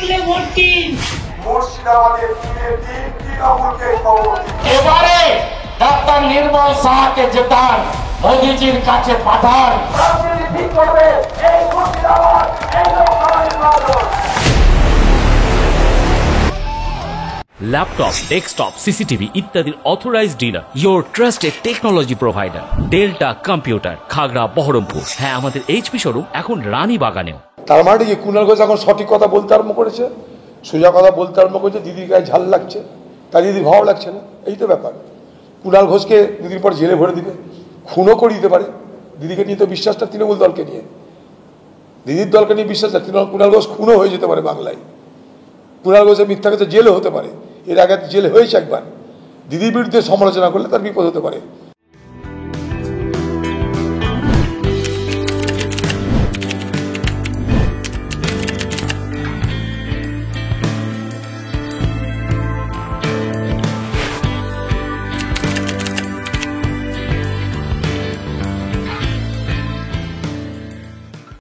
করলে ভোট দিন। মুর্শিদাবাদের তৃণমূলকে খবর দিন। এবারে ডাক্তার নির্মল সাহাকে জেতান, মোদীজির কাছে পাঠান। রাজনীতি করবে এই মুর্শিদাবাদ, এই লোকসভা নির্বাচন। ল্যাপটপ, ডেস্কটপ, সিসিটিভি ইত্যাদির authorised dealer, your trusted technology provider, delta computer, Khagra, Baharampur. হ্যাঁ, আমাদের এইচপি শোরুম এখন রানী বাগানেও। তার মানে কি কুণাল ঘোষ এখন সঠিক কথা বলতে আরম্ভ করেছে, সোজা কথা বলতে আরম্ভ করেছে, দিদির গায়ে ঝাল লাগছে, তার দিদি ভালো লাগছে না, এই তো ব্যাপার। কুণাল ঘোষকে দিদির পর জেলে ভরে দিবে, খুনও করে দিতে পারে। দিদিকে নিয়ে তো বিশ্বাসটা তৃণমূল দলকে নিয়ে, দিদির দলকে নিয়ে বিশ্বাসটা কুণাল ঘোষ খুনও হয়ে যেতে পারে বাংলায়। কুণাল ঘোষের মিথ্যা কথা জেলে হতে পারে, এর আগে জেলে হয়েছে একবার। দিদির বিরুদ্ধে সমালোচনা করলে তার বিপদ হতে পারে।